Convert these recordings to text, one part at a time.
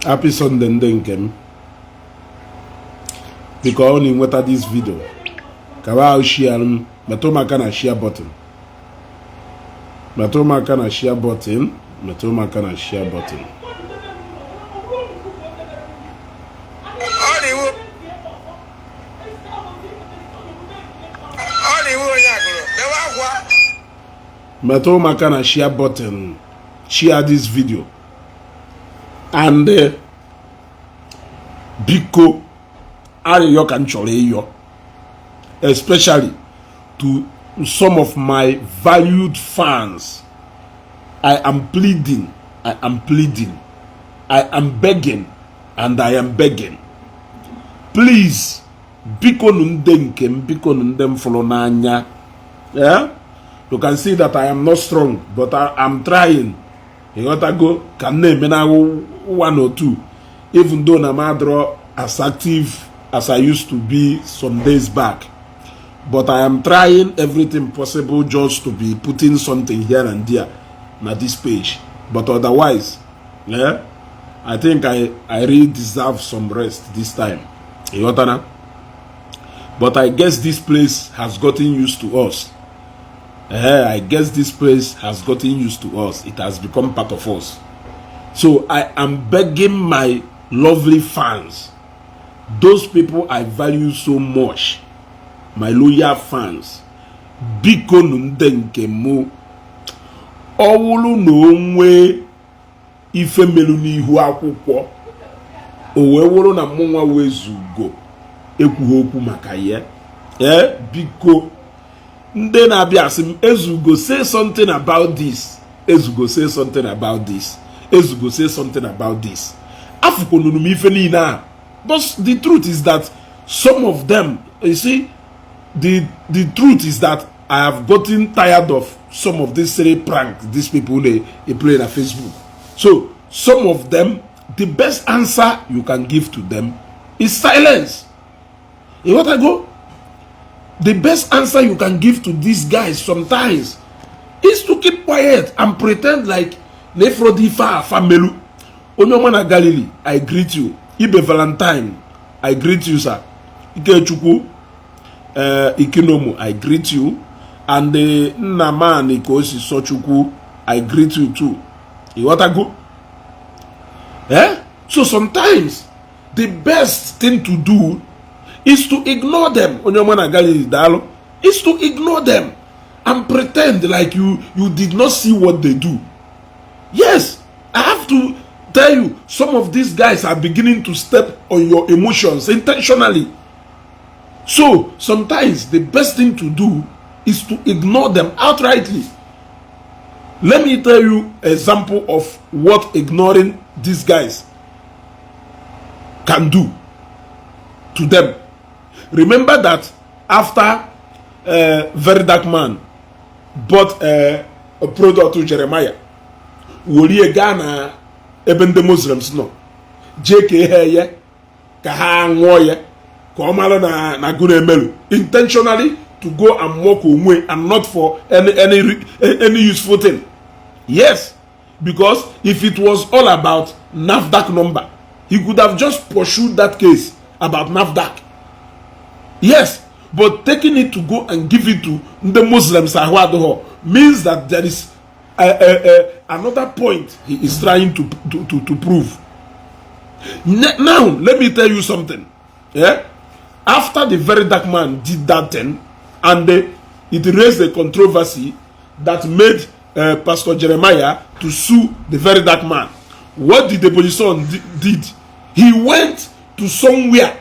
Happy Sunday ndị nke m. Biko ọ na-enweta this video. Kawa ahụ share m. Metụ maka na share button. Metụ maka na share button. Metụ maka na share button. Metụ maka na share button. Share this video. And biko ariyo kan chọrọ ịyọ, especially to some of my valued fans. I am pleading, I am begging, and I am begging. Please, biko nunde nkem, biko nunde mfolo n'anya. Yeah? You can see that I am not strong, but I am trying. You gotta go, can name na 1 or 2, even though I'm not as active as I used to be some days back. But I am trying everything possible just to be putting something here and there na this page. But otherwise, yeah, I think I really deserve some rest this time. You understand? But I guess this place has gotten used to us. I guess this place has gotten used to us. It has become part of us. So I am begging my lovely fans, those people I value so much, my loyal fans, biko nunde nke mu owulu no nwe ife melu n'ihu akwụkwọ o wee wuru na mụnwa wezugo ekwughị okwu maka ya. Biko nde na-abịa asị m Ezugo, say something about this. Ezugo, say something about this. Ezugo, say something about this. But the truth is that some of them, you see, the truth is that I have gotten tired of some of these silly pranks these people they play on Facebook. So some of them, the best answer you can give to them is silence. You want to go? The best answer you can give to these guys sometimes is to keep quiet and pretend like Nefrodifa Famelu. Omenala Galilee, I greet you. Ibe Valentine, I greet you, sir. Ikechukwu, Ikinomu, I greet you. And the Naman Ikosi Sochukwu, I greet you too. You want to go? So sometimes the best thing to do is to ignore them. Omenala Galilee Dalo is to ignore them and pretend like you did not see what they do. Yes, I have to tell you, some of these guys are beginning to step on your emotions intentionally. So sometimes the best thing to do is to ignore them outrightly. Let me tell you an example of what ignoring these guys can do to them. Remember that after Very Dark Man bought a product to Jeremiah, Woliye Ghana even the Muslims no JK heye ka ha nwoye ka o mara na gune melu intentionally to go and mock onwe and not for any useful thing. Yes, because if it was all about NAFDAC number, he could have just pursued that case about NAFDAC. Yes, but taking it to go and give it to the Muslims means that there is another point he is trying to prove. Now, let me tell you something. Yeah? After the Very Dark Man did that thing, and it raised a controversy that made Pastor Jeremiah to sue the Very Dark Man. What did the Traditionen did? He went to somewhere.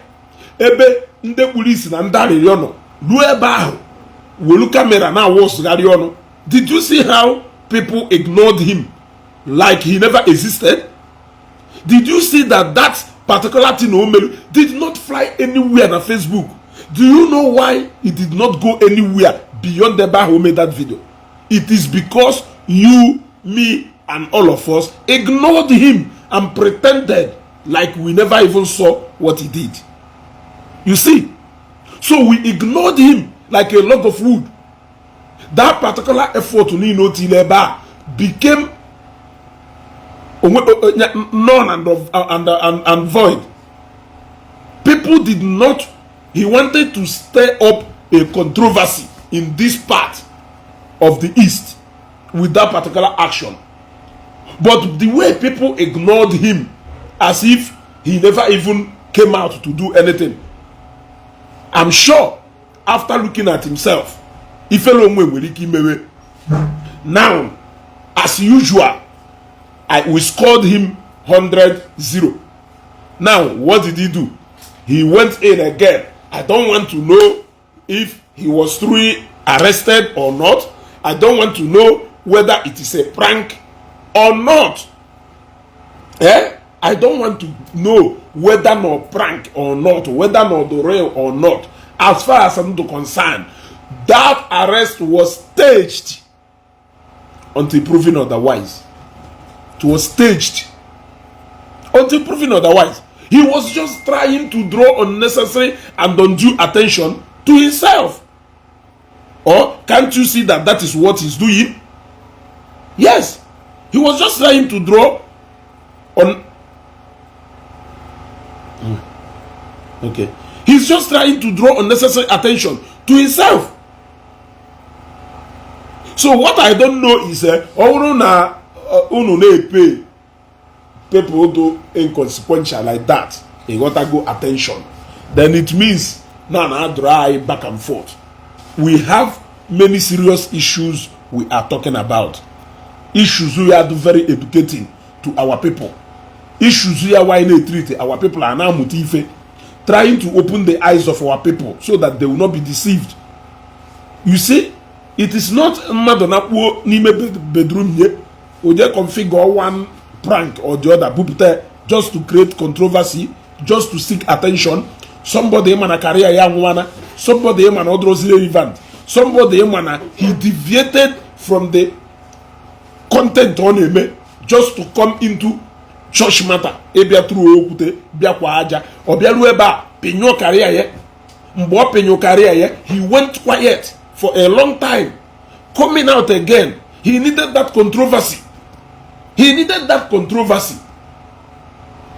Ebe nde police na ndari yono. Lueba wolu camera na was yono. Did you see how people ignored him like he never existed? Did you see that particular thing did not fly anywhere on Facebook? Do you know why it did not go anywhere beyond the bar who made that video? It is because you, me, and all of us ignored him and pretended like we never even saw what he did. You see? So we ignored him like a log of wood. That particular effort to Nino Tileba became None and void. People did not. He wanted to stir up a controversy in this part of the East with that particular action. But the way people ignored him as if he never even came out to do anything, I'm sure after looking at himself, now, as usual, we scored him 100-0. Now, what did he do? He went in again. I don't want to know if he was truly arrested or not. I don't want to know whether it is a prank or not. I don't want to know whether nor prank or not, whether nor the real or not. As far as I'm concerned, that arrest was staged until proven otherwise. It was staged until proven otherwise. He was just trying to draw unnecessary and undue attention to himself. Or can't you see that that is what he's doing? Yes. He was just trying to draw on. Okay. He's just trying to draw unnecessary attention to himself. So what I don't know is pay people do inconsequential like that. They got to go attention. Then it means now dry back and forth. We have many serious issues we are talking about. Issues we are very educating to our people. Issues we are why they treat our people are now motivated, trying to open the eyes of our people so that they will not be deceived. You see, it is not Madonna bedroom here, or they configure one prank or the other just to create controversy, just to seek attention. Somebody man a career young one, somebody man odros relevant, somebody man he deviated from the content on him just to come into church matter. Ebia through okute, bia kwa aja, obia lueba penyo career ye, mbo penyo career ye. He went quiet for a long time. Coming out again, he needed that controversy. He needed that controversy.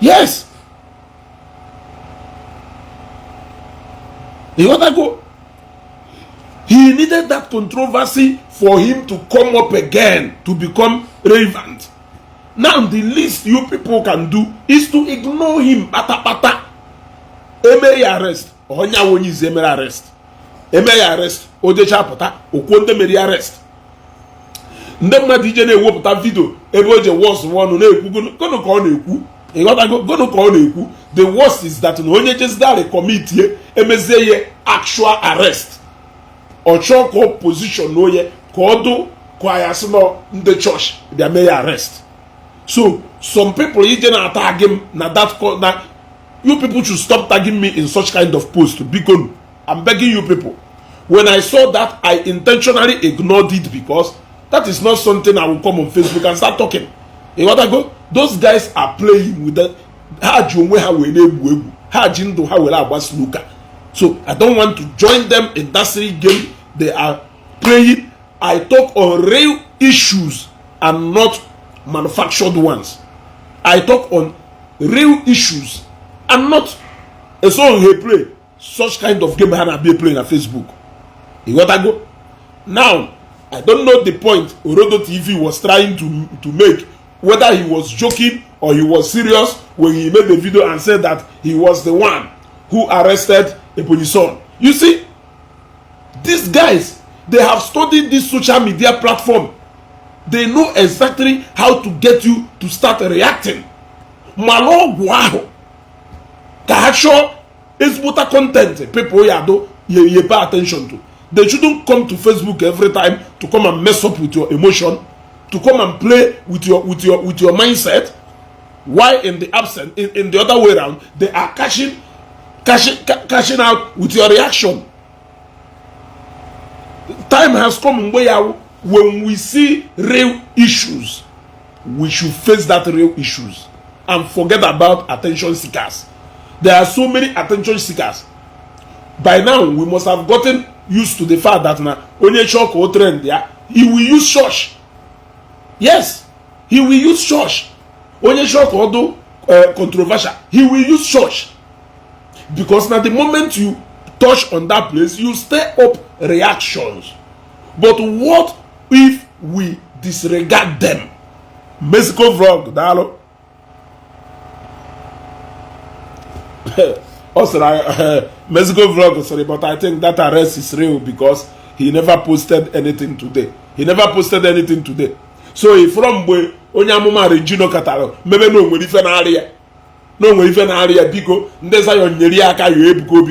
Yes. You want to go? He needed that controversy for him to come up again, to become relevant. Now the least you people can do is to ignore him. Pata. Eme arrest. Onya wonyi is eme arrest. Eme arrest. Odecha pata. Okwonde meri arrest. Ndemma DJ na ewepụta video ebe oje worst one na ekwu gono ka ọ na-ekwu. You got to go gono ka ọ na-ekwu. The worst is that no onye just dare committee emezie ye actual arrest. Ochoko position no ye ka odo kwa ya sino ndị church they may arrest. So some people you na tag him na that na you people should stop tagging me in such kind of post because I'm begging you people. When I saw that, I intentionally ignored it because that is not something I will come on Facebook and start talking. You gotta go. Those guys are playing with that. So I don't want to join them in that silly game. They are playing. I talk on real issues and not manufactured ones. I talk on real issues and not a song he play. Such kind of game I be playing on Facebook. You gotta go. Now, I don't know the point Orodo TV was trying to make, whether he was joking or he was serious when he made the video and said that he was the one who arrested Ebonyi son. You see, these guys, they have studied this social media platform. They know exactly how to get you to start reacting. Malo guaho. Kahasho is water content. People you pay attention to. They shouldn't come to Facebook every time to come and mess up with your emotion, to come and play with your mindset. Why in the absent, in the other way around, they are cashing out with your reaction. Time has come where when we see real issues, we should face that real issues and forget about attention seekers. There are so many attention seekers. By now, we must have gotten used to the fact that only church or trend there, he will use church. Yes, he will use church. onye shock odo controversial, he will use church. Because now the moment you touch on that place, you stir up reactions. But what if we disregard them? Mexico vlog, dalo. Also, Mexico vlog, sorry, but I think that arrest is real because he never posted anything today. He never posted anything today. So if from where Onyamuma Regino Catalo, maybe no when if an area, no when if an area, Biko, Ndesayon Yeriaka, you Ebuko,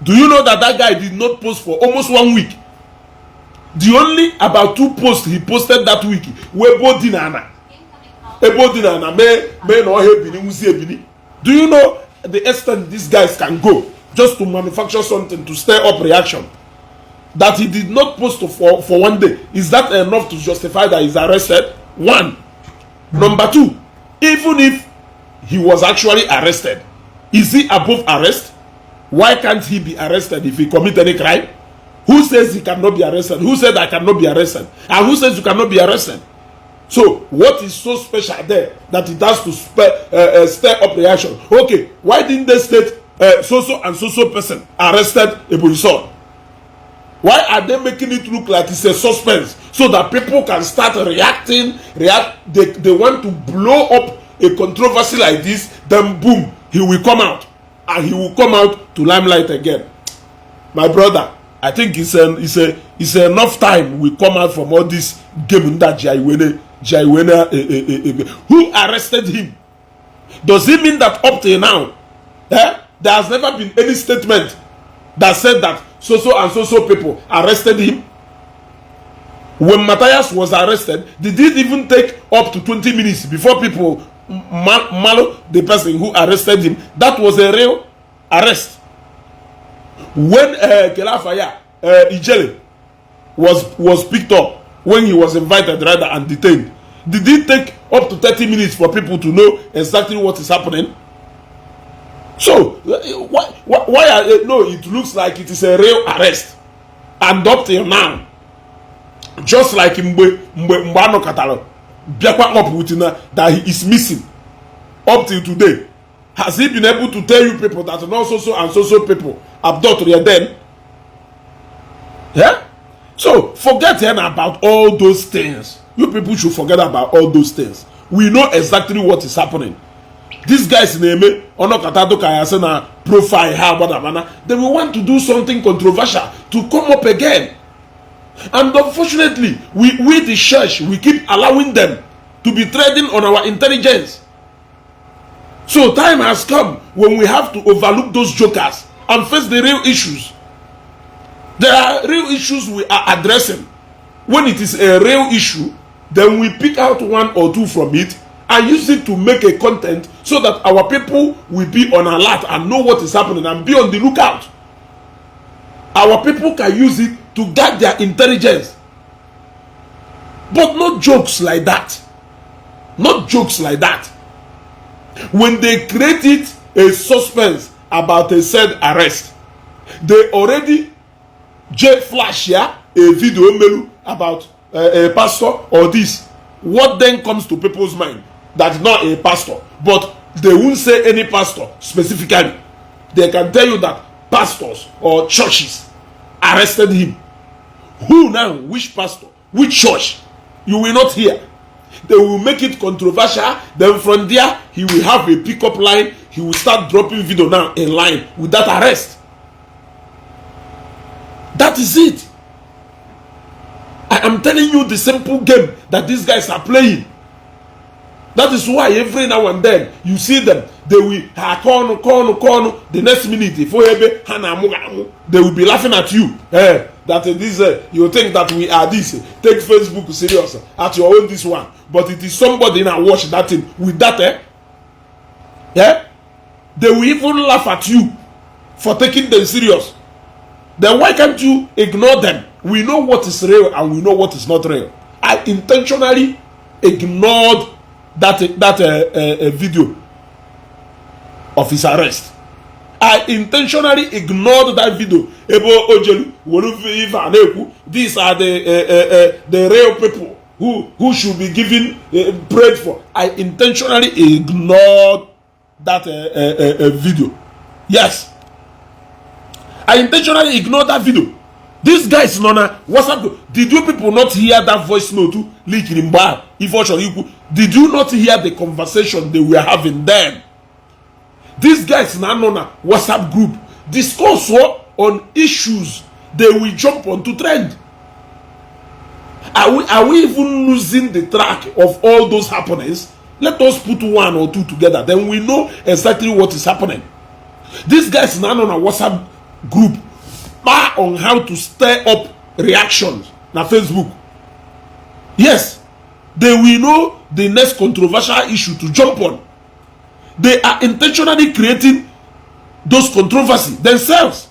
do you know that that guy did not post for almost 1 week? The only about 2 posts he posted that week were Bodinana. Ebodinana, may no Hebini. Do you know the extent these guys can go just to manufacture something to stir up reaction? That he did not post for 1 day. Is that enough to justify that he's arrested? 1. Number 2, even if he was actually arrested, is he above arrest? Why can't he be arrested if he commit any crime? Who says he cannot be arrested? Who said I cannot be arrested? And who says you cannot be arrested? So what is so special there that it has to stir up reaction? Okay, why didn't they state so-so and so-so person arrested Ebonyi? Why are they making it look like it's a suspense so that people can start reacting? They want to blow up a controversy like this, then boom, he will come out. And he will come out to limelight again. My brother, I think it's enough time we come out from all this game that who arrested him? Does it mean that up till now, there has never been any statement that said that so and so people arrested him? When Mathias was arrested, did it even take up to 20 minutes before people malo the person who arrested him? That was a real arrest. When Kelafaya Ijele was picked up, when he was invited rather and detained, did it take up to 30 minutes for people to know exactly what is happening? So why are no, it looks like it is a real arrest. And up till now, just like Mbano Katalo Biakwa up with that he is missing up till today, has he been able to tell you people that not so and so people abducted then? Yeah? So forget about all those things. You people should forget about all those things. We know exactly what is happening. These guys name Onokatato Kayasena profile how they will want to do something controversial to come up again. And unfortunately, we the church, we keep allowing them to be trading on our intelligence. So time has come when we have to overlook those jokers and face the real issues. There are real issues we are addressing. When it is a real issue, then we pick out 1 or 2 from it and use it to make a content so that our people will be on alert and know what is happening and be on the lookout. Our people can use it to guard their intelligence. But not jokes like that. Not jokes like that. When they created a suspense about a said arrest, they already flash here a video about a pastor or this. What then comes to people's mind? That's not a pastor, but they won't say any pastor specifically. They can tell you that pastors or churches arrested him. Who now? Which pastor? Which church? You will not hear. They will make it controversial. Then from there, he will have a pickup line. He will start dropping video now in line with that arrest. That is it. I am telling you the simple game that these guys are playing. That is why every now and then you see them, they will corner. The next minute, they will be laughing at you. That this you think that we are this. Take Facebook serious at your own this one, but it is somebody now watch that thing with that. Yeah, they will even laugh at you for taking them serious. Then why can't you ignore them? We know what is real and we know what is not real. I intentionally ignored that video of his arrest. I intentionally ignored that video. These are the real people who should be given prayed for. I intentionally ignored that video. Yes, I intentionally ignored that video. This guy is not a WhatsApp. Did you people not hear that voice note leak in bar? Did you not hear the conversation they were having then? These guys now on a WhatsApp group discuss on issues they will jump on to trend. Are we even losing the track of all those happenings? Let us put one or two together, then we know exactly what is happening. These guys now on a WhatsApp group on how to stir up reactions na Facebook. Yes, they will know the next controversial issue to jump on. They are intentionally creating those controversies themselves.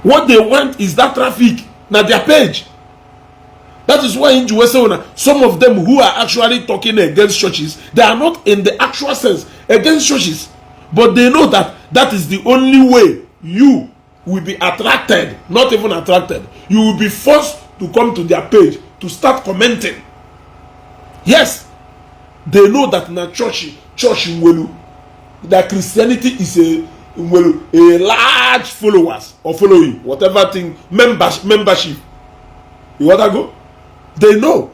What they want is that traffic na their page. That is why in USA, some of them who are actually talking against churches, they are not in the actual sense against churches, but they know that that is the only way you will be attracted, not even attracted. You will be forced to come to their page to start commenting. Yes, they know that in a church in Welu, that Christianity is a large followers or following, whatever thing, membership. You want to go? They know.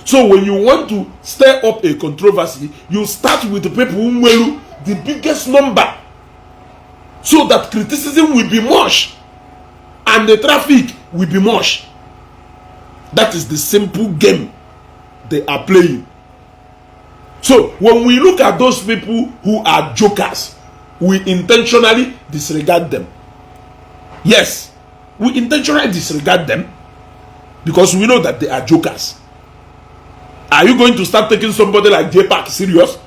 So when you want to stir up a controversy, you start with the people who Welu, the biggest number, so that criticism will be much and the traffic will be much. That is the simple game they are playing. So when we look at those people who are jokers, we intentionally disregard them. Yes, we intentionally disregard them because we know that they are jokers. Are you going to start taking somebody like J-Pack serious?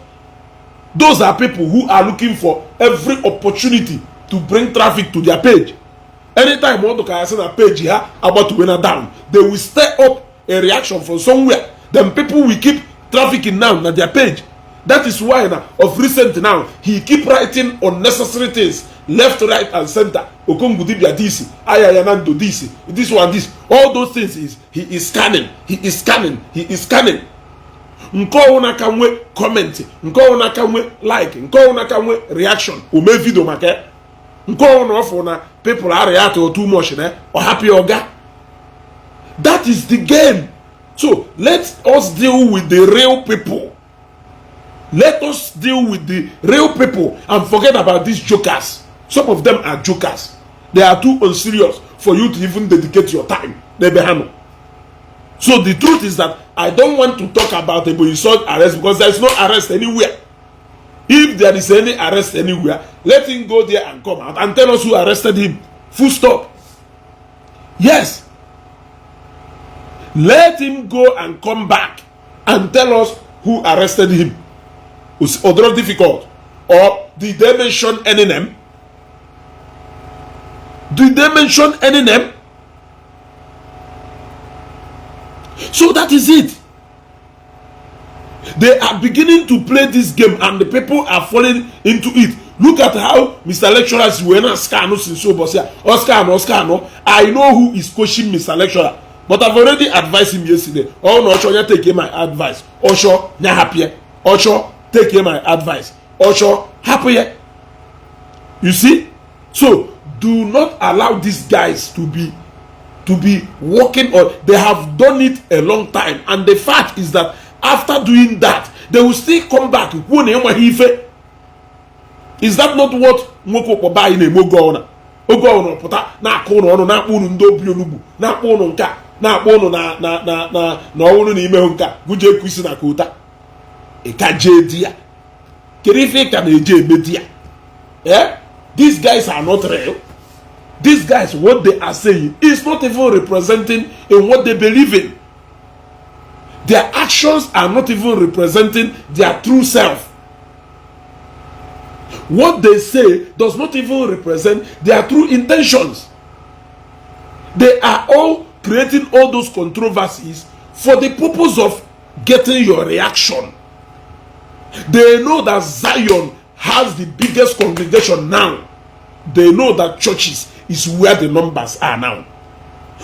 Those are people who are looking for every opportunity to bring traffic to their page. Anytime you want to see a page here about to win down, they will stir up a reaction from somewhere. Then people will keep trafficking now on their page. That is why now, of recent now, he keep writing unnecessary things, left, right, and center. Okongudibia this, Ayayanando this one, this. All those things he is scanning. He is scanning. He is scanning. Nko una kamwe comment, nko una kamwe like, nko una kamwe reaction. Ume video make. Nko una ofona people are react or too much, or happy or ga. That is the game. So let us deal with the real people. Let us deal with the real people and forget about these jokers. Some of them are jokers. They are too unserious for you to even dedicate your time. So the truth is that I don't want to talk about Ebonyi's arrest because there is no arrest anywhere. If there is any arrest anywhere, let him go there and come out and tell us who arrested him. Full stop. Yes. Let him go and come back and tell us who arrested him. Was other difficult? Or did they mention any name? Did they mention any name? So that is it. They are beginning to play this game and the people are falling into it. Look at how Mr. Lecturers were Oscar no. I know who is coaching Mr. Lecturer, but I've already advised him yesterday. Oh no, Osho, take my advice. Osho, na happier. Osho, take my advice. Osho, happier. You see? So do not allow these guys to be working on. They have done it a long time, and the fact is that after doing that, they will still come back. Is that not what Moko Poba in a Mogona? Ogona Pota, na Kono, na Unu Ndobionubu, na Pononka, na Pono na Unu Nimeonka, Guje Kusina Kota, Ekaje dia. Kerife can AJ Media. Yeah? These guys are not real. These guys, what they are saying is not even representing in what they believe in. Their actions are not even representing their true self. What they say does not even represent their true intentions. They are all creating all those controversies for the purpose of getting your reaction. They know that Zion has the biggest congregation now. They know that churches is where the numbers are now.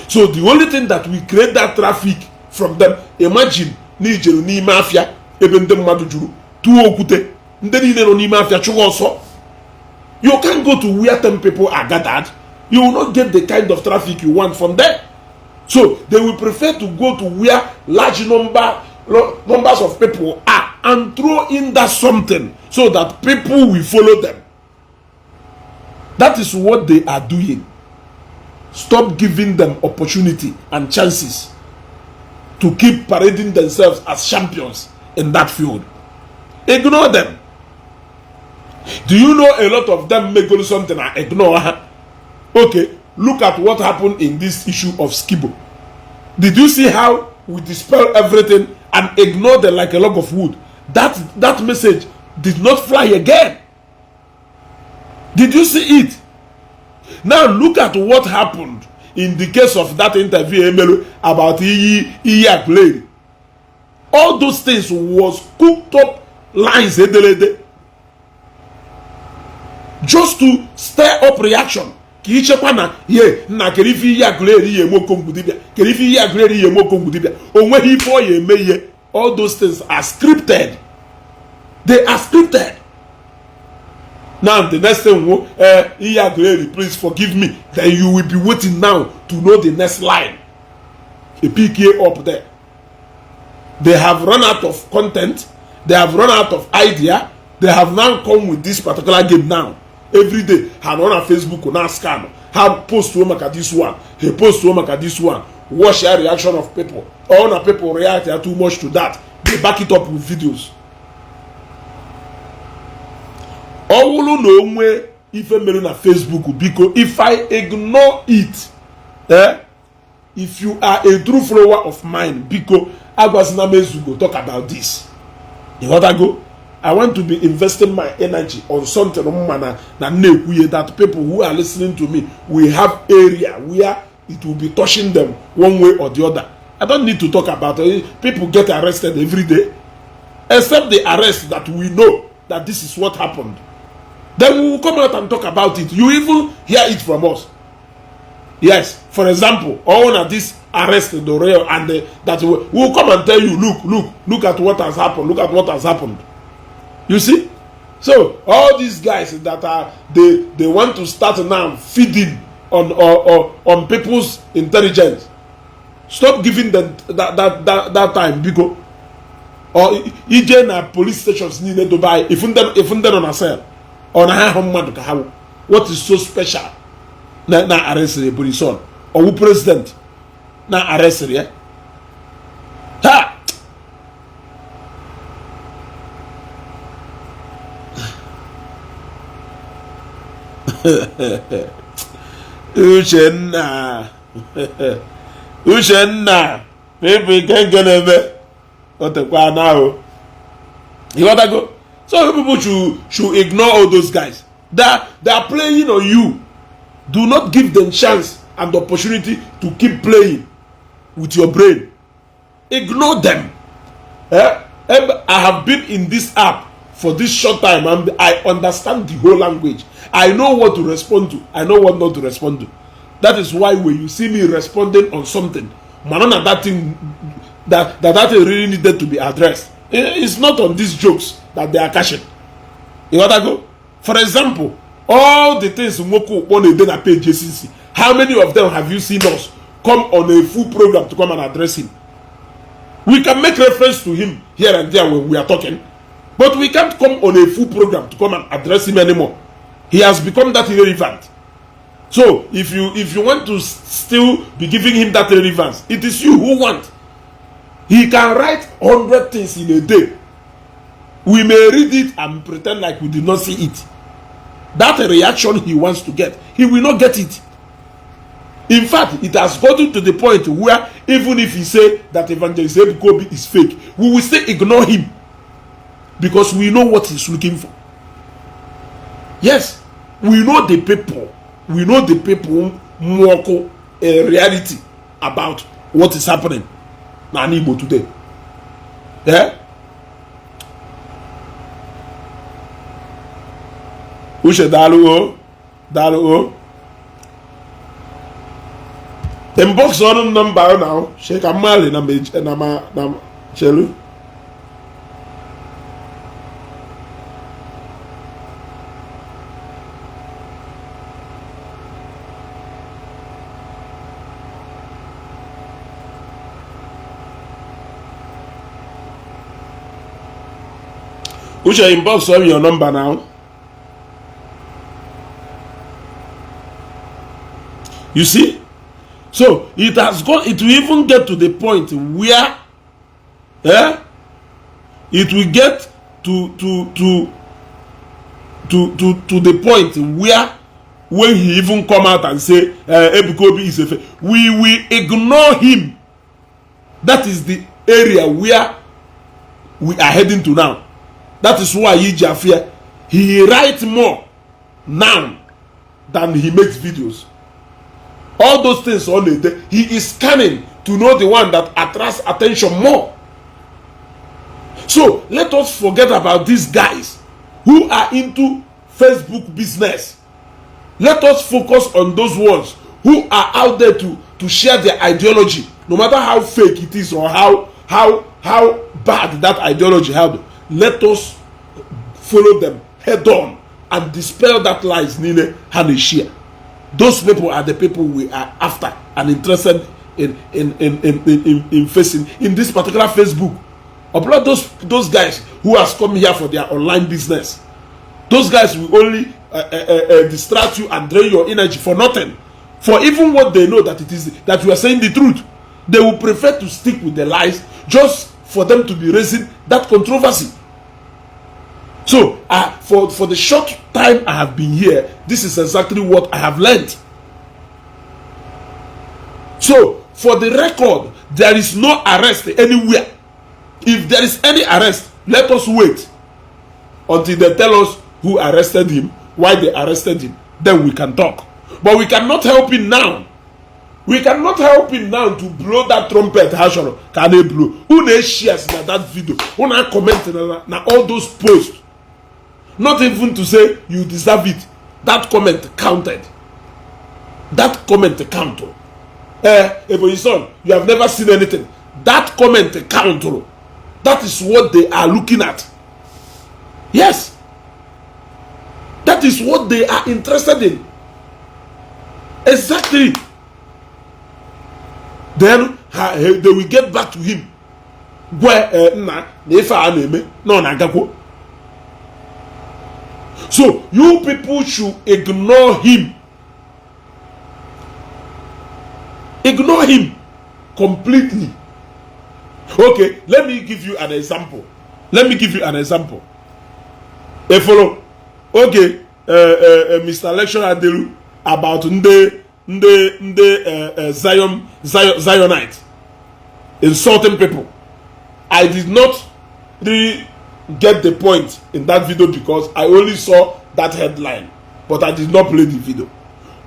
So the only thing that will create that traffic from them. Imagine n'ijeru n'ime afia ebe ndị mmadụ juru tuo okwute ndị niile nọ n'ime afia chụwa ọsọ. You can't go to where 10 people are gathered. You will not get the kind of traffic you want from there. So they will prefer to go to where large numbers of people are and throw in that something so that people will follow them. That is what they are doing. Stop giving them opportunity and chances to keep parading themselves as champions in that field. Ignore them. Do you know a lot of them may go something and ignore her? Okay, look at what happened in this issue of Skibo. Did you see how we dispel everything and ignore them like a log of wood? That message did not fly again. Did you see it? Now look at what happened in the case of that interview about Iyaku. All those things was cooked up lines just to stir up reaction. All those things are scripted. They are scripted. Now the next thing, please forgive me. Then you will be waiting now to know the next line. A PK up there. They have run out of content. They have run out of idea. They have now come with this particular game now. Every day, have on a Facebook on a scan. Have post to at this one. He post to at this one. Watch the reaction of people. All the people react too much to that. They back it up with videos. All no way if I'm on Facebook because if I ignore it, if you are a true follower of mine, because I was not meant to go talk about this. You want to go? I want to be investing my energy on something that people who are listening to me will have area where it will be touching them one way or the other. I don't need to talk about it. People get arrested every day, except the arrest that we know that this is what happened. Then we will come out and talk about it. You even hear it from us. Yes, for example, all of this arrest the real and that we will come and tell you, look at what has happened. Look at what has happened. You see? So all these guys that are they want to start now feeding on people's intelligence. Stop giving them that time because or even police stations needed to buy if they're on a sale on a what is so special na arrest the police on or who president na arrest yeah ha Uchenna people can get ebe what the now you want to go. So people should ignore all those guys. They are playing on you. Do not give them chance and opportunity to keep playing with your brain. Ignore them. I have been in this app for this short time and I understand the whole language. I know what to respond to. I know what not to respond to. That is why when you see me responding on something, manana that thing that really needed to be addressed. It's not on these jokes that they are cashing. You want to go? For example, all the things Moko on a dinner page, how many of them have you seen us come on a full program to come and address him? We can make reference to him here and there when we are talking, but we can't come on a full program to come and address him anymore. He has become that irrelevant. So if you want to still be giving him that relevance, it is you who want. He can write 100 things in a day. We may read it and pretend like we did not see it. That reaction he wants to get, he will not get it. In fact, it has gotten to the point where even if he say that Evangelist Ezeaku is fake, we will still ignore him because we know what he's looking for. Yes, we know the people. We know the people more a reality about what is happening na Igbo today. Yeah? Ushe dalu o. Inbox on number now. Shake a mile na chelu. Which are inbox on your number now? You see? So it has gone, it will even get to the point where it will get to the point where when he even come out and say Ebukobi is a fake, we will ignore him. That is the area where we are heading to now. That is why he writes more now than he makes videos. All those things on the day, he is scanning to know the one that attracts attention more. So let us forget about these guys who are into Facebook business. Let us focus on those ones who are out there to share their ideology, no matter how fake it is or how bad that ideology has. Let us follow them head on and dispel that lies Nile Haneshia. Those people are the people we are after and interested in facing in this particular Facebook. Upload those guys who has come here for their online business. Those guys will only distract you and drain your energy for nothing. For even what they know that it is that you are saying the truth, they will prefer to stick with the lies just for them to be raising that controversy. So, for the short time I have been here, this is exactly what I have learned. So, for the record, there is no arrest anywhere. If there is any arrest, let us wait until they tell us who arrested him, why they arrested him. Then we can talk. But we cannot help him now. We cannot help him now to blow that trumpet. Can they blow? Who they shares that video? Who they comment na all those posts? Not even to say you deserve it. That comment counted. That comment counted. Ebonyi son, you have never seen anything. That comment counted. That is what they are looking at. Yes. That is what they are interested in. Exactly. Then they will get back to him. So you people should ignore him. Ignore him completely. Okay, let me give you an example. A follow. Okay, Mr. Lecturer Adelu about Zionite insulting people. I did not really get the point in that video because I only saw that headline, but I did not play the video.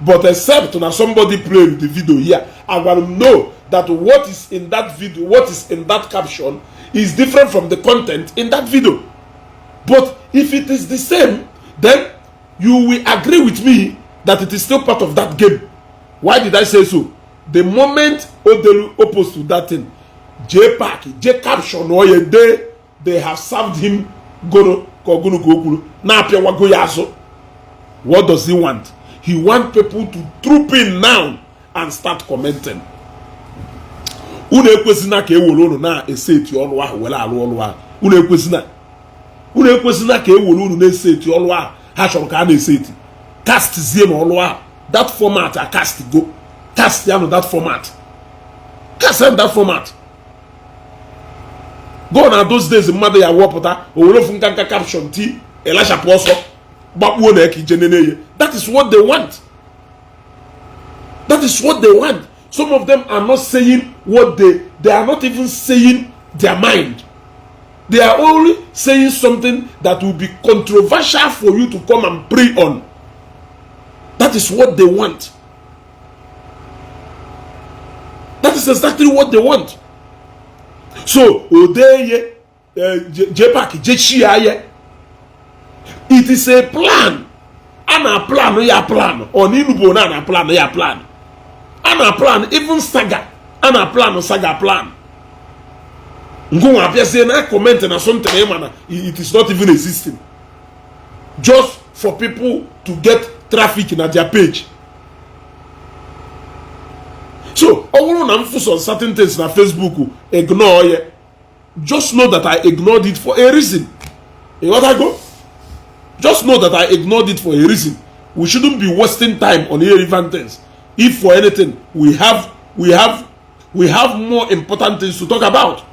But except when somebody played the video here, I will know that what is in that video, what is in that caption is different from the content in that video. But if it is the same, then you will agree with me that it is still part of that game. Why did I say so? The moment Odelu opposed to that thing, J caption or a day, they have served him what does he want? He wants people to troop in now and start commenting. Cast that format I cast go. Cast that format. Cast that format. Go on those days in mother ya wapota or caption T Elisha Poso. That is what they want. That is what they want. Some of them are not saying what they are not even saying their mind. They are only saying something that will be controversial for you to come and pray on. That is what they want. That is exactly what they want. So, Odeye, Jepak, Jechiaye, it is a plan. And a plan, ya plan. On Inubo na plan, ya plan. And a plan, even saga. And a plan, saga plan. Go appear saying I comment and something, it is not even existing. Just for people to get traffic in their page. So, all on certain things on Facebook, ignore it. Just know that I ignored it for a reason. You know what I go? Just know that I ignored it for a reason. We shouldn't be wasting time on irrelevant things. If for anything, we have more important things to talk about.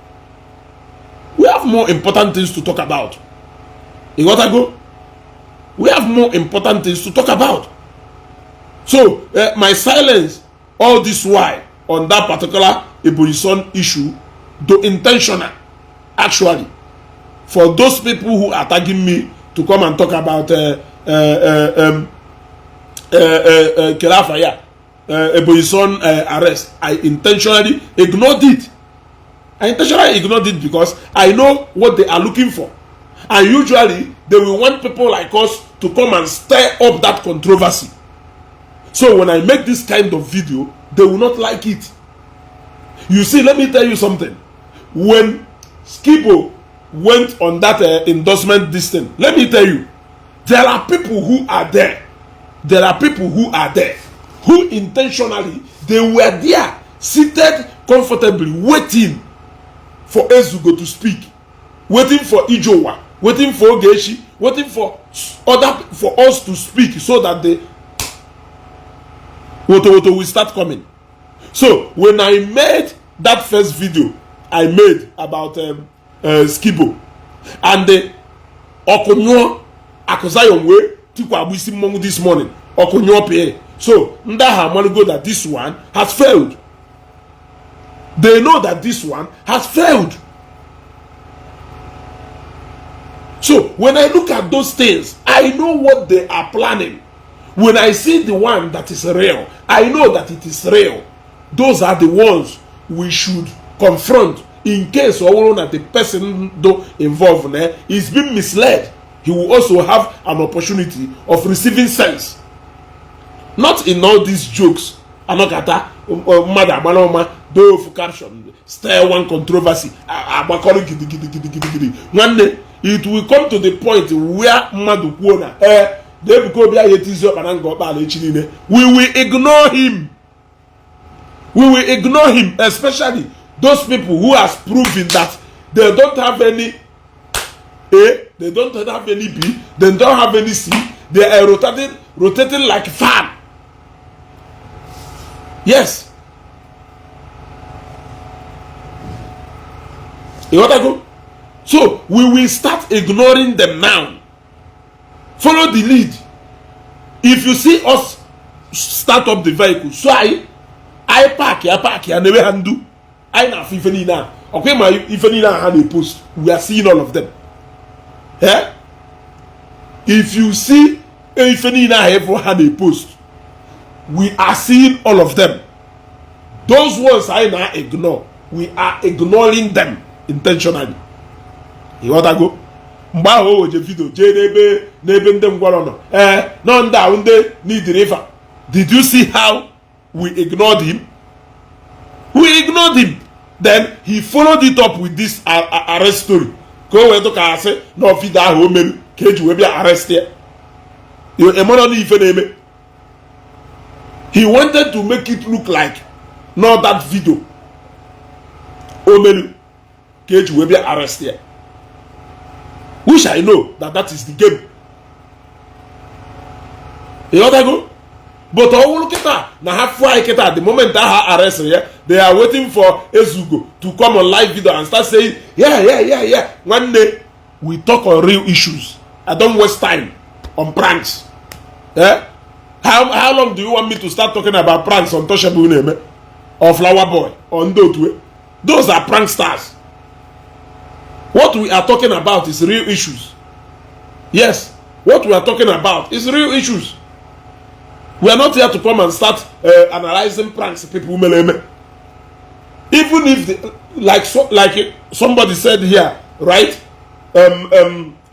We have more important things to talk about. You know what I go? We have more important things to talk about. So, my silence all this while on that particular Ebonyi issue, though intentional, actually, for those people who are tagging me to come and talk about Ebonyi arrest, I intentionally ignored it. I intentionally ignored it because I know what they are looking for. And usually, they will want people like us to come and stir up that controversy. So when I make this kind of video, they will not like it. You see, let me tell you something. When Skibo went on that endorsement distance, let me tell you, there are people who are there. There are people who are there who intentionally, they were there, seated comfortably, waiting for Ezeaku to speak, waiting for Ijowa, waiting for Ogeshi, waiting for us to speak so that the Woto will start coming. So when I made that first video I made about Skibo and the Okonyo Akozayonwe Tikwa Abisi Mongu this morning, Okonyo PA. So Ndaha Maligo that this one has failed. They know that this one has failed. So when I look at those things, I know what they are planning. When I see the one that is real, I know that it is real. Those are the ones we should confront in case or that the person involved is being misled. He will also have an opportunity of receiving sense. Not in all these jokes. Anokata, mother, manoma, do for caption, stir one controversy. One day it will come to the point where Madu Kuona, we will ignore him. We will ignore him, especially those people who has proven that they don't have any A, they don't have any B, they don't have any C. They are rotating like a fan. Yes. You want to go? So we will start ignoring them now. Follow the lead. If you see us start up the vehicle, so I park here, never handle. I na fifeni na. Okay, my ifeni na hand a post. We are seeing all of them. Yeah? If you see ifeni na ever hand a post, we are seeing all of them. Those ones I now ignore. We are ignoring them intentionally. You want to go? Mbaho je video je nebe ndem gwara no nda unde need river. Did you see how we ignored him? We ignored him. Then he followed it up with this arrest story. Go where to say no fit that home keju we be arrest here. You emono ife name. He wanted to make it look like not that video. Omelu keju we be arrest here. Which I know that is the game. You know that go? But all look at that. Now have fly at the moment that her arrest here, they are waiting for Ezeaku to come on live video and start saying, yeah. One day we talk on real issues. I don't waste time on pranks. Yeah? How long do you want me to start talking about pranks on Touchable Name or Flower Boy or Ndotwe? Those are pranksters. What we are talking about is real issues. Yes, what we are talking about is real issues. We are not here to come and start analyzing pranks people. Even if, like somebody said here, right?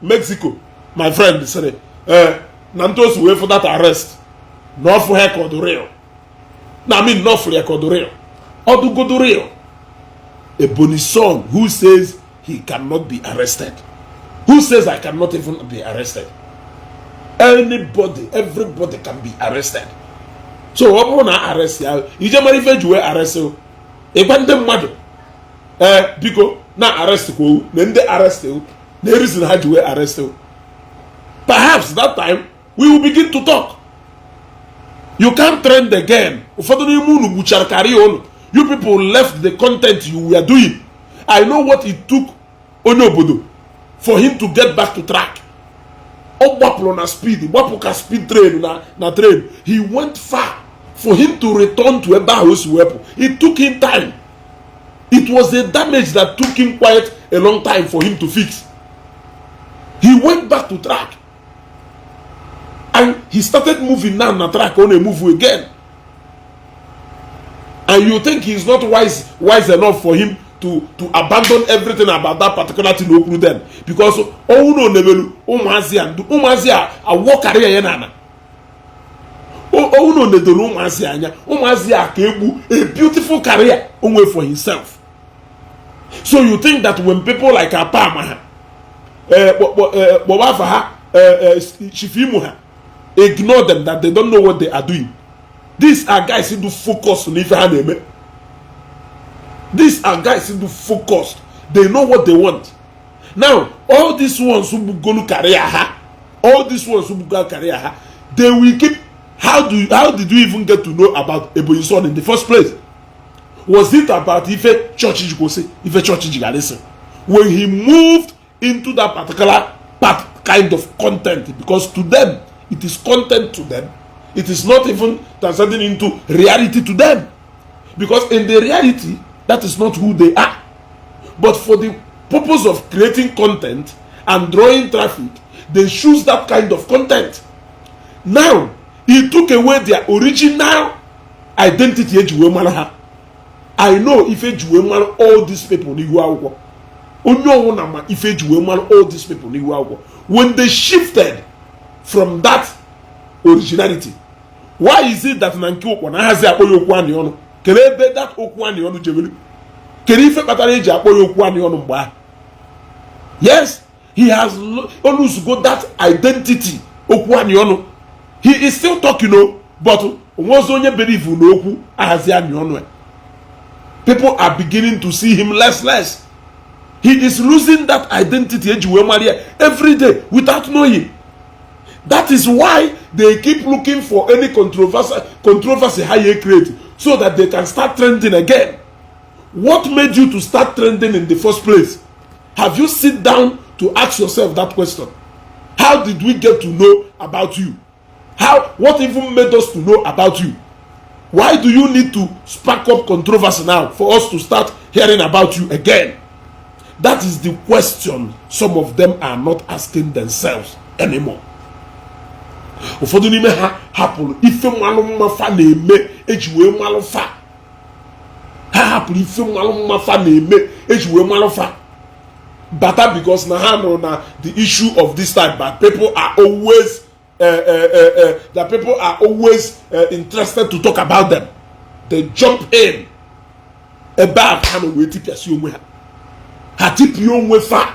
Mexico, my friend said, Nantos wait for that arrest. Not for heck or the real. I mean, not for real. Odugodoreo. Ebonyi son who says he cannot be arrested. Who says I cannot even be arrested? Anybody, everybody can be arrested. So what will not arrest you? You just marry if you arrest you. If one them mad, because na arrest you, then they arrest you. There is no you arrest you. Perhaps that time we will begin to talk. You can't trend again. You people left the content you were doing. I know what it took Onobodo for him to get back to track. Speed train na train. He went far for him to return to a house weapon. It took him time. It was a damage that took him quite a long time for him to fix. He went back to track. And he started moving now na track on a move again. And you think he's not wise enough for him to abandon everything about that particular thing okpu then, because no nebelu umazi and umazi a work career yenana no nedolu umazi anya umazi a kebu a beautiful career only for himself. So you think that when people like Apama Shifimuha ignore them, that they don't know what they are doing? These are guys who do focus on if These are guys who do focused. They know what they want. Now, all these ones who go to career, they will keep. How did you even get to know about Ebonyi son in the first place? Was it about Ife Church Church? When he moved into that particular kind of content, because to them it is content to them. It is not even translating into reality to them. Because in the reality, that is not who they are. But for the purpose of creating content and drawing traffic, they choose that kind of content. Now, he took away their original identity. I know if all these people all these people when they shifted from that originality. Why is it that Nanki Okwana has a Oyokwani on? Can I bet that Okwani on Jevelu? Can he fit Bataraja Oyokwani on? Yes, he has always got that identity. Okwani on. He is still talking, but was only believe Unoku as a people are beginning to see him less. He is losing that identity every day without knowing. That is why they keep looking for any controversy how you create, so that they can start trending again. What made you to start trending in the first place? Have you sit down to ask yourself that question? How did we get to know about you? What even made us to know about you? Why do you need to spark up controversy now for us to start hearing about you again? That is the question some of them are not asking themselves anymore. Ụfọdụ n'ime ha hapụrụ ife mmalụ mmafa na-eme eji wee mmalụ fa. Ha hapụrụ ife mmalụ mmafa na-eme eji wee mmalụ fa. Bata because na ha nọ na the issue of this type, but people are always interested to talk about them. They jump in. Ebe a ha na wee tipịasị onwe ha. Ha tipịa onwe fa.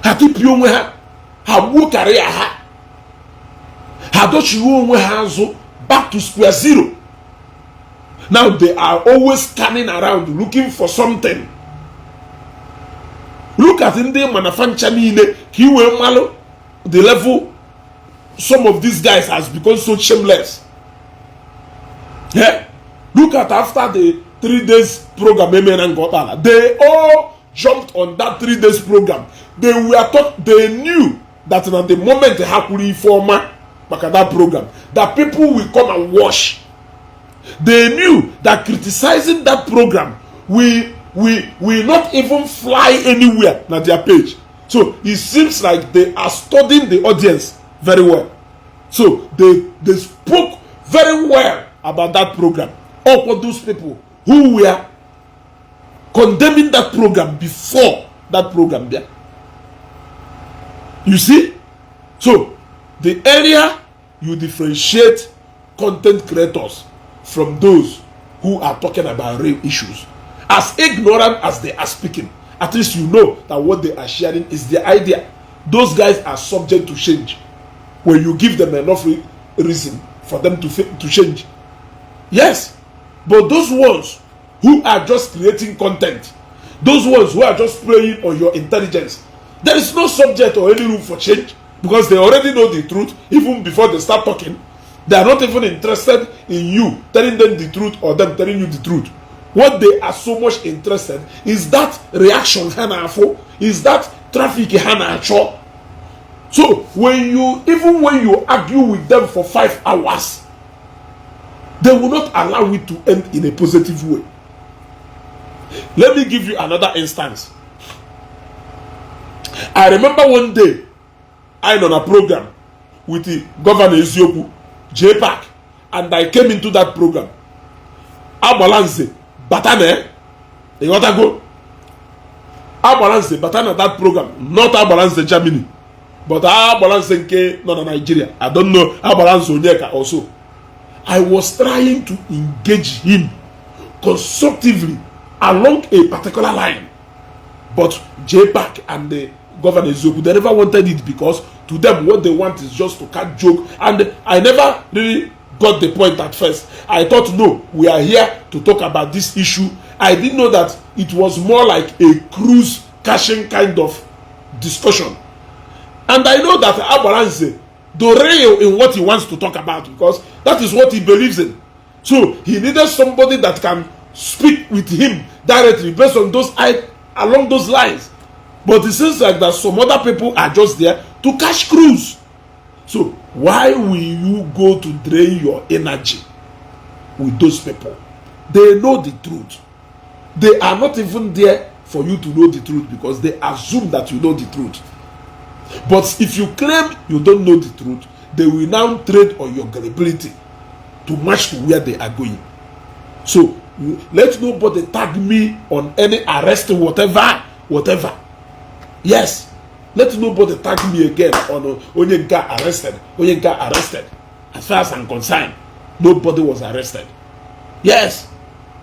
Ha tipịa onwe ha. Ha gbuo karịa ha. Ha dochiwe onwe ha azụ back to square zero. Now they are always scanning around looking for something. Look at ndị manafancha niile ka iwe mmalụ the level some of these guys has become so shameless. Yeah? Look at after the 3 days program, they all jumped on that 3 days program. They knew that at the moment they have to former that program, that people will come and watch. They knew that criticizing that program will not even fly anywhere on their page. So it seems like they are studying the audience very well. So they spoke very well about that program. All for those people who were condemning that program before that program there. You see? So the area you differentiate content creators from those who are talking about real issues. As ignorant as they are speaking, at least you know that what they are sharing is the idea. Those guys are subject to change when you give them enough reason for them to change. Yes, but those ones who are just creating content, those ones who are just playing on your intelligence, there is no subject or any room for change, because they already know the truth even before they start talking. They are not even interested in you telling them the truth or them telling you the truth. What they are so much interested is that reaction, is that traffic. So even when you argue with them for 5 hours, they will not allow it to end in a positive way. Let me give you another instance. I remember one day I on a program with the Governor Ezeaku, JPAC, and I came into that program. Abalanze Batane, you got to go. Abalanze Batana, that program, not Abalanze Germany, but Abalanze Nke, not Nigeria. I don't know Abalanze Onyeka also. I was trying to engage him constructively along a particular line, but JPAC and the Governor Ezeaku, they never wanted it, because to them what they want is just to catch joke, and I never really got the point at first. I thought, no, we are here to talk about this issue. I didn't know that it was more like a cruise caching kind of discussion. And I know that Abalanze do real in what he wants to talk about, because that is what he believes in. So he needed somebody that can speak with him directly based on those along those lines. But it seems like that some other people are just there to catch cruise. So why will you go to drain your energy with those people? They know the truth. They are not even there for you to know the truth, because they assume that you know the truth. But if you claim you don't know the truth, they will now trade on your gullibility to match to where they are going. So let nobody tag me on any arrest, whatever. Yes, let nobody tag me again on Onyenka arrested. As far as I'm concerned, nobody was arrested. Yes,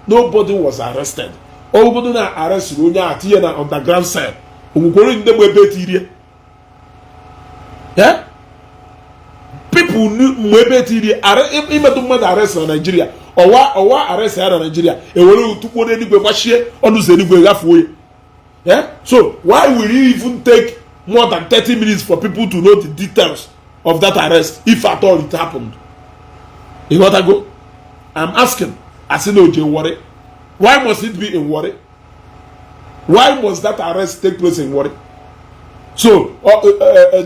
nobody was arrested. Nobody na arrested Attire na underground cell. Yeah? People knew arrest in Nigeria. Or arrest in Nigeria. Yeah? So why will it even take more than 30 minutes for people to know the details of that arrest, if at all it happened? You got to go? I'm asking. I said, no, Jay, worry. Why must it be in worry? Why must that arrest take place in worry? So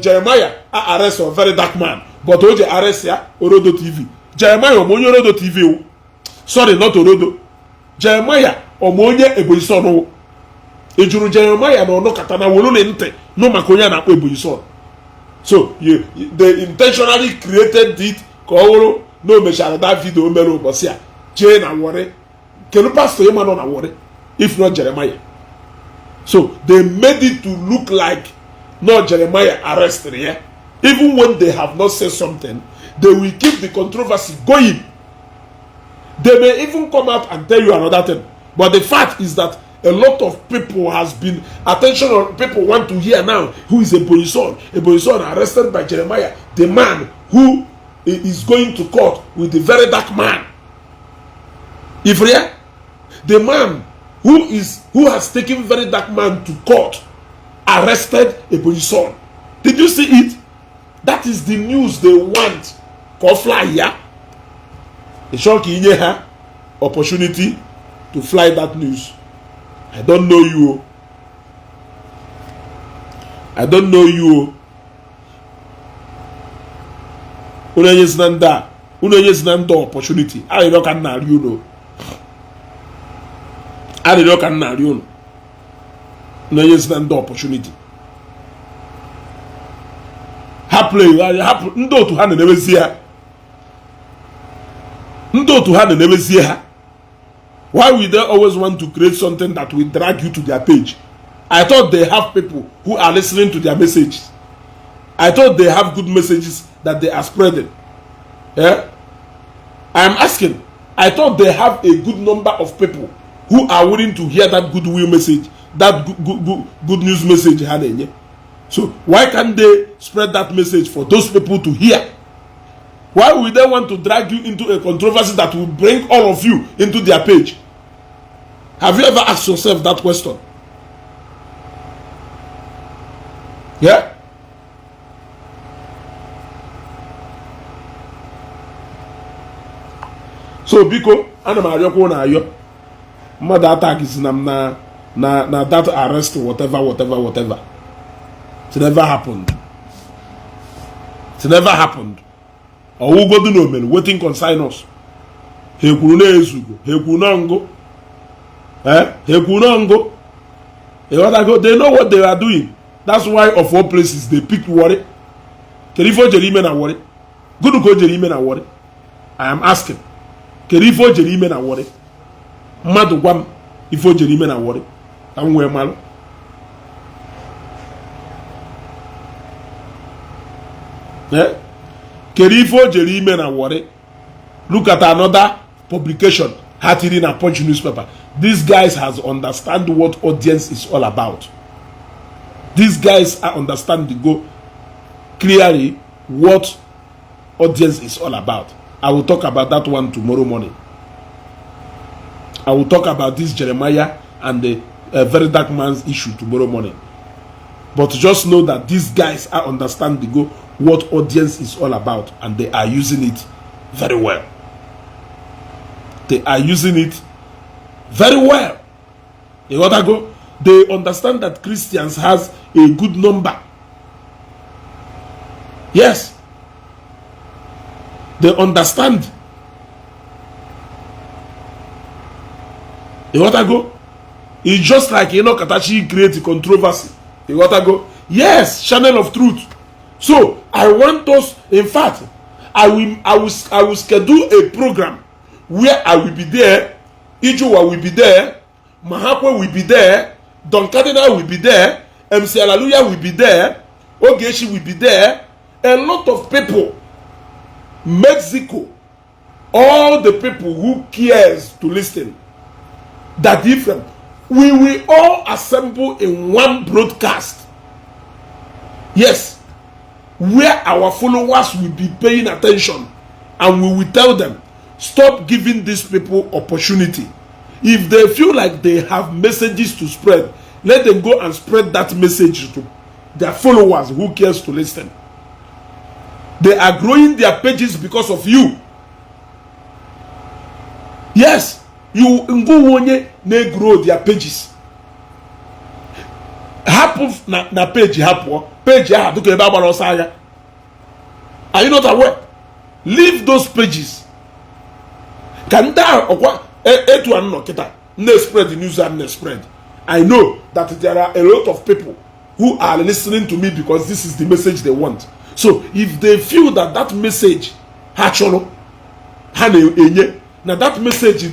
Jeremiah arrest a very dark man, but OJ arrest ya Orodo TV. Jeremiah omonye Orodo TV. Sorry, not Orodo. Jeremiah omonye Ebonyi son. Ejuru Jeremiah no katana wolu le nte no makonya na Ebonyi son. So they intentionally created it ko no me share that video mero bosia. Jay na worry. Kenu pastor yema no na worry if not Jeremiah. So they made it to look like no Jeremiah arrested here. Even when they have not said something, they will keep the controversy going. They may even come out and tell you another thing. But the fact is that a lot of people has been attention on people want to hear now who is Ebonyi son. Ebonyi son arrested by Jeremiah, the man who is going to court with the very dark man. Ifria, the man who has taken very dark man to court, arrested Ebonyi son. Did you see it? That is the news they want. Go fly here. The shock in here opportunity to fly that news. I don't know you. I don't know you. Unenye zinanda opportunity. I don't know you know. I don't know you know. Unenye zinanda opportunity. Happen. Ndo to hand never see her. Ndo to hand never see her. Why will they always want to create something that will drag you to their page? I thought they have people who are listening to their messages. I thought they have good messages that they are spreading. Yeah? I am asking. I thought they have a good number of people who are willing to hear that goodwill message, that good news message. So why can't they spread that message for those people to hear? Why would they want to drag you into a controversy that will bring all of you into their page? Have you ever asked yourself that question? Yeah? So biko ana m arịọkwa na ayọ mmadụ attack is na that arrest whatever. It never happened. It never happened. Ọwụgodu na omenu waiting consign us. Ha ekwuru na ezugo, ha ekwuru na ngo. Ha ekwuru na ngo. They know what they are doing. That's why of all places they pick Warri. Kerifo Jerime na Warri. Good ko Jerime na Warri. I am asking. Kerifo Jerime na Warri. Mmadụ gwa m ifo Jerime na Warri. Ka m wee malụ. Kerifo Jerime na Warri. Look at another publication. Attire na Punch newspaper. These guys has understand what audience is all about. These guys are understand the go clearly what audience is all about. I will talk about that one tomorrow morning. I will talk about this Jeremiah and the very dark man's issue tomorrow morning. But just know that these guys are understand the go what audience is all about, and they are using it very well. They are using it very well. You gotta go. They understand that Christians has a good number. Yes. They understand. You gotta go. It's just like Katachi create a controversy. You gotta go. Yes, channel of truth. So I want us. In fact, I will schedule a program where I will be there. Ijuwa will be there. Mahakwe will be there. Don Cardinal will be there. MC Hallelujah will be there. Ogeshi will be there. A lot of people. Mexico. All the people who cares to listen. That different. We will all assemble in one broadcast. Yes. Where our followers will be paying attention. And we will tell them, stop giving these people opportunity. If they feel like they have messages to spread, let them go and spread that message to their followers who cares to listen. They are growing their pages because of you. Yes, you go grow their pages. Happen na page are you not aware? Leave those pages. Can spread the news and spread. I know that there are a lot of people who are listening to me because this is the message they want. So if they feel that that message now that message is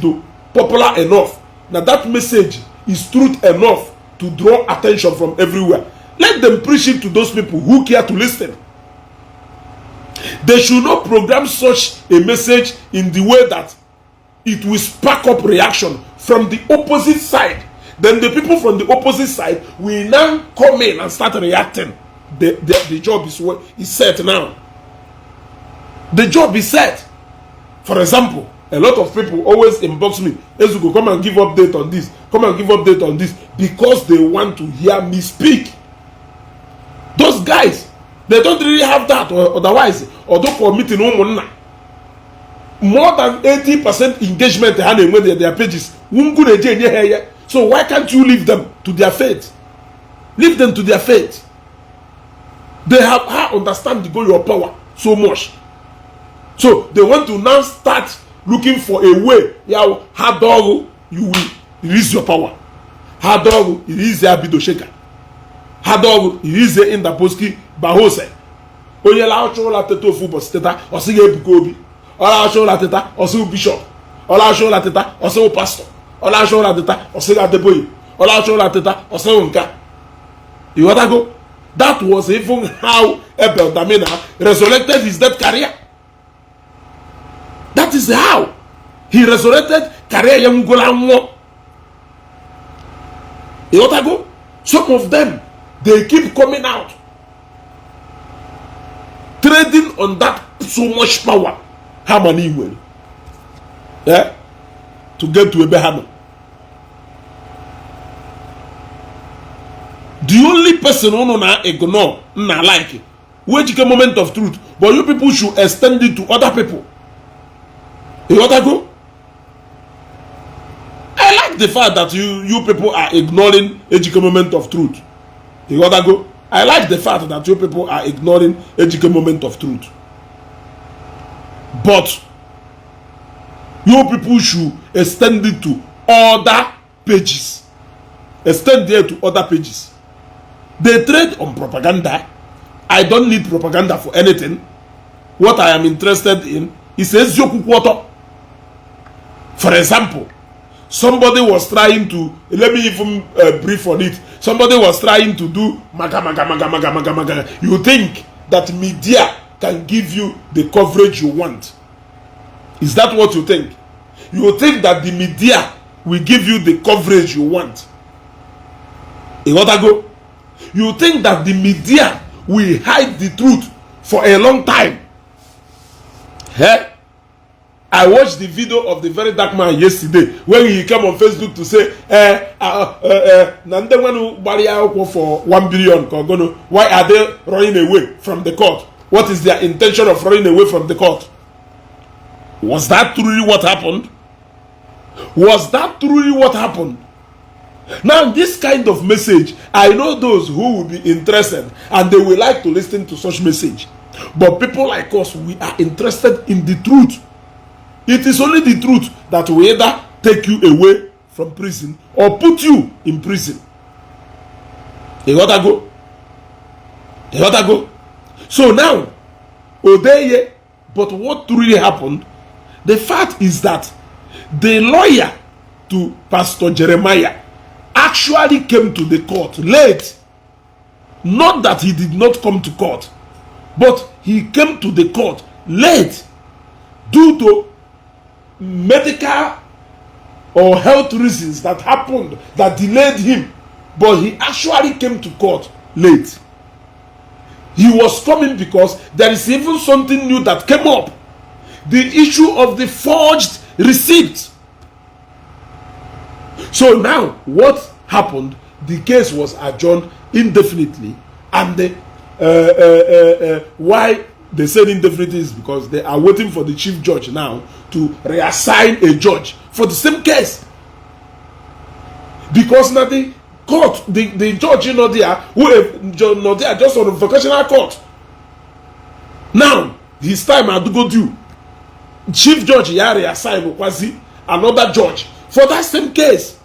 popular enough, now that message is truth enough to draw attention from everywhere, let them preach it to those people who care to listen. They should not program such a message in the way that it will spark up reaction from the opposite side. Then the people from the opposite side will now come in and start reacting. The job is set now. The job is set. For example, a lot of people always inbox me, Ezeaku, come and give update on this. Come and give update on this. Because they want to hear me speak. Those guys, they don't really have that. Or otherwise, although for meeting more than 80% engagement with their pages. So why can't you leave them to their fate? Leave them to their fate. They have understand the goal your power so much. So they want to now start looking for a way. How dog you will release your power. How dog release your abido shaker. How dog release the in the poski bahose. Oye la ocho la teto fu bosteta osige bukobi. Ola ocho la teta osu bishop. Ola ocho la teta osu pastor. Ola ocho la teta osega deboye. Ola ocho la teta osu nka. You want to go? That was even how Abel Damina resurrected his dead career. That is how he resurrected career young Golanwo. Some of them, they keep coming out, trading on that so much power. How many will? Yeah? To get to Ebehano. The only person who na ignore, na like it, which is a moment of truth, but you people should extend it to other people. You want to go? I like the fact that you people are ignoring a moment of truth. You want to go? I like the fact that you people are ignoring a moment of truth. But you people should extend it to other pages. Extend it to other pages. They trade on propaganda. I don't need propaganda for anything. What I am interested in is Ezeaku quarter. For example, somebody was trying to, let me even brief on it. Somebody was trying to do maga. You think that media can give you the coverage you want? Is that what you think? You think that the media will give you the coverage you want? You think that the media will hide the truth for a long time? I watched the video of the very dark man yesterday when he came on Facebook to say, for 1 billion. Why are they running away from the court? What is their intention of running away from the court? Was that truly what happened? Was that truly what happened? Now, this kind of message, I know those who will be interested and they will like to listen to such message. But people like us, we are interested in the truth. It is only the truth that will either take you away from prison or put you in prison. You gotta go. You gotta go. So now, Odeye, but what truly happened? The fact is that the lawyer to Pastor Jeremiah actually came to the court late. Not that he did not come to court, but he came to the court late due to medical or health reasons that happened that delayed him. But he actually came to court late. He was coming because there is even something new that came up. The issue of the forged receipt. So now, what happened? The case was adjourned indefinitely, and why they said indefinitely is because they are waiting for the chief judge now to reassign a judge for the same case. Because now the court, the judge in Nodia, just on a vocational court. Now his time had to go due. Chief judge reassign Okwazi another judge for that same case.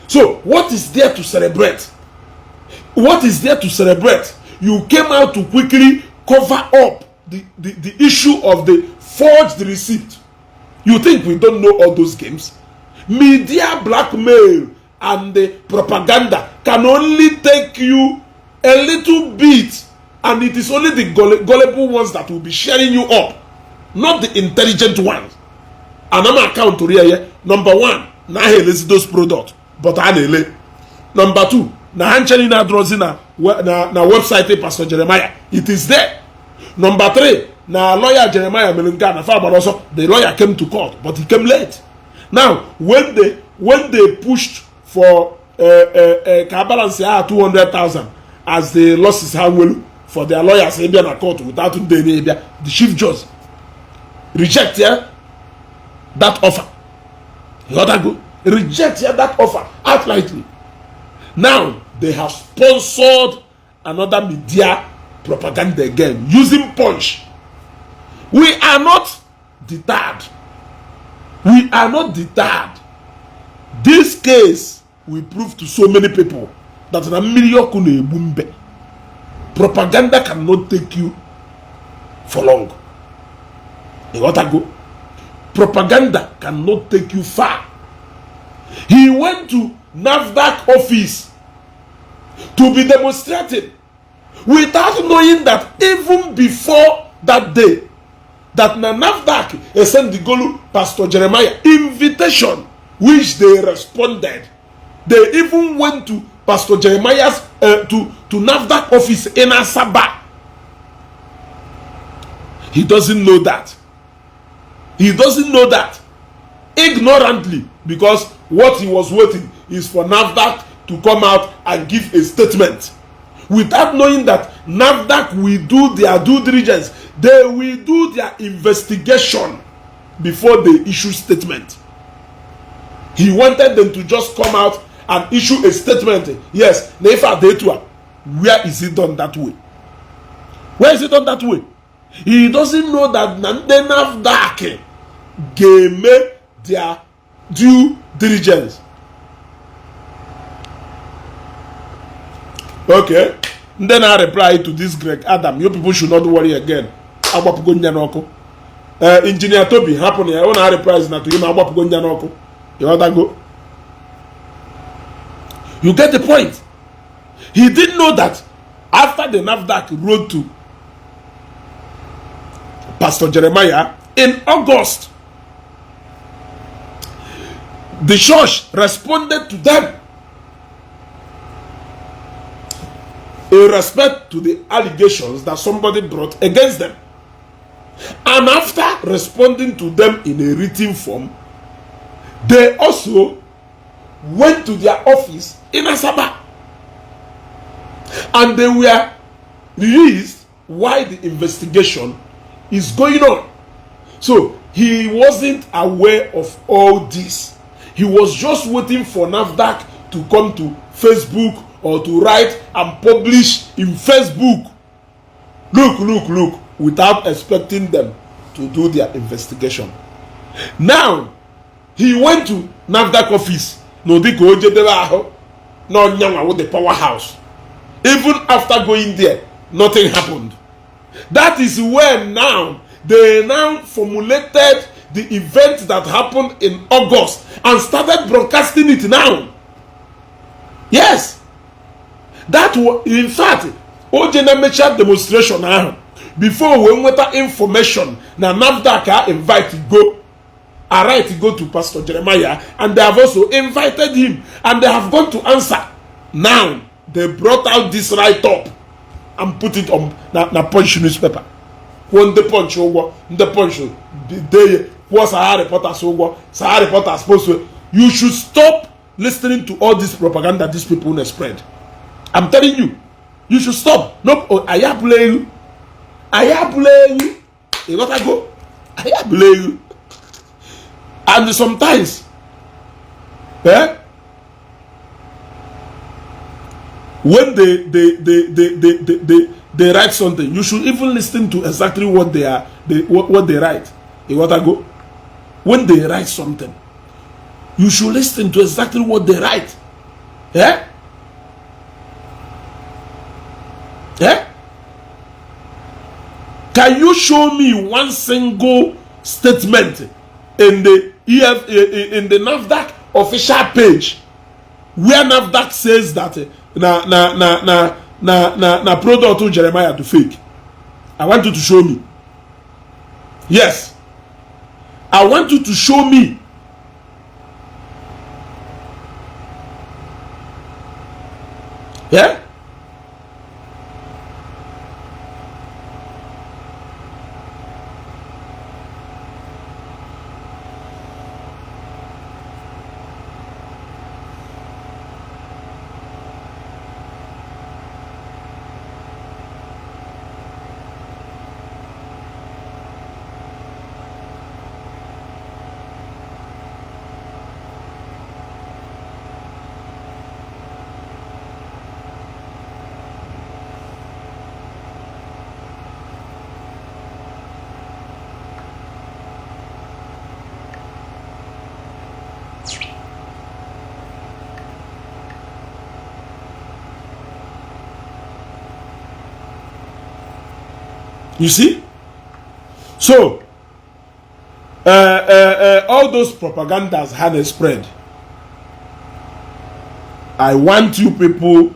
So what is there to celebrate? What is there to celebrate? You came out to quickly cover up the issue of the forged receipt. You think we don't know all those games? Media blackmail and the propaganda can only take you a little bit, and it is only the gullible ones that will be sharing you up, not the intelligent ones. And I'm account to here. Number one, na helezi those products, but anele. Number two, na hancheni na drozina na website Pastor Jeremiah. It is there. Number three, na lawyer Jeremiah Melunga na far also the lawyer came to court, but he came late. Now, when they pushed for balance 200,000 as the losses well for their lawyers in the court without the chief judge reject that offer. You got to go reject that offer outrightly. Now they have sponsored another media propaganda again using punch. We are not deterred. We are not deterred. This case will prove to so many people that propaganda cannot take you for long. You got to go. Propaganda cannot take you far. He went to NAFDAC office to be demonstrating without knowing that even before that day, that na NAFDAC send the Golu Pastor Jeremiah invitation, which they responded. They even went to Pastor Jeremiah's to NAFDAC office in Asaba. He doesn't know that. He doesn't know that. Ignorantly, because what he was waiting is for NAFDAC to come out and give a statement, without knowing that NAFDAC will do their due diligence. They will do their investigation before they issue statement. He wanted them to just come out and issue a statement. Yes, where is it done that way? Where is it done that way? He doesn't know that NAFDAC gave their due diligence. Okay. And then I reply to this Greg Adam. You people should not worry again. Engineer Toby, happen here. I want to reply now to him. You want to go? You get the point. He didn't know that after the NAFDAC wrote to Pastor Jeremiah in August, the church responded to them in respect to the allegations that somebody brought against them. And after responding to them in a written form, they also went to their office in Asaba. And they were released while the investigation is going on. So he wasn't aware of all this. He was just waiting for NAFDAC to come to Facebook or to write and publish in Facebook. Look, without expecting them to do their investigation. Now, he went to NAFDAC office. No, with the powerhouse. Even after going there, nothing happened. That is when now they now formulated the event that happened in August and started broadcasting it now. Yes. That was, in fact, Ojena Mecha demonstration now. Before we went that information, now NAFDAC invited go. Alright, to go to Pastor Jeremiah, and they have also invited him, and they have gone to answer. Now they brought out this write-up and put it on na Punch newspaper. When the Punch over, the Punch they was a reporter so Sahara reporter supposed to. You should stop listening to all this propaganda these people will spread. I'm telling you, you should stop. No, I blame you. You gotta go. I blame you. And sometimes, when they write something, you should even listen to exactly what they are, what they write. You gotta go. When they write something, you should listen to exactly what they write. Yeah? Yeah? Can you show me one single statement in the NAFDAC official page where NAFDAC says that na product to Jeremiah to fake? I want you to show me. Yes. I want you to show me. Yeah? You see? So, all those propagandas had spread. I want you people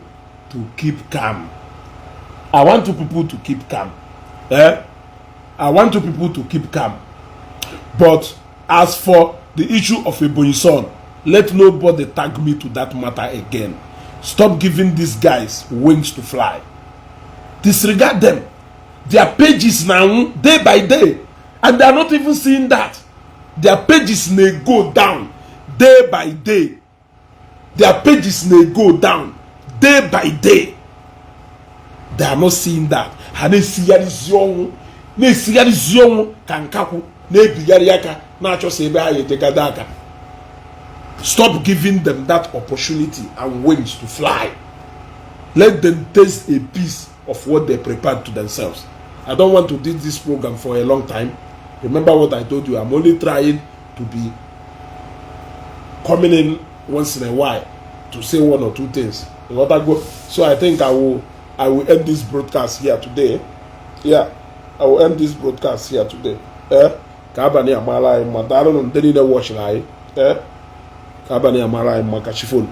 to keep calm. I want you people to keep calm. I want you people to keep calm. But as for the issue of Ebonyi son, let nobody tag me to that matter again. Stop giving these guys wings to fly. Disregard them. Their pages now, day by day, and they are not even seeing that. Their pages may go down day by day. Their pages may go down day by day. They are not seeing that. Stop giving them that opportunity and wings to fly. Let them taste a piece of what they prepared to themselves. I don't want to do this program for a long time. Remember what I told you. I'm only trying to be coming in once in a while to say one or two things. So I think I will end this broadcast here today. Yeah, I will end this broadcast here today. Kabani amala mataro no ndeni na watch lai. Kabani amala makachifon.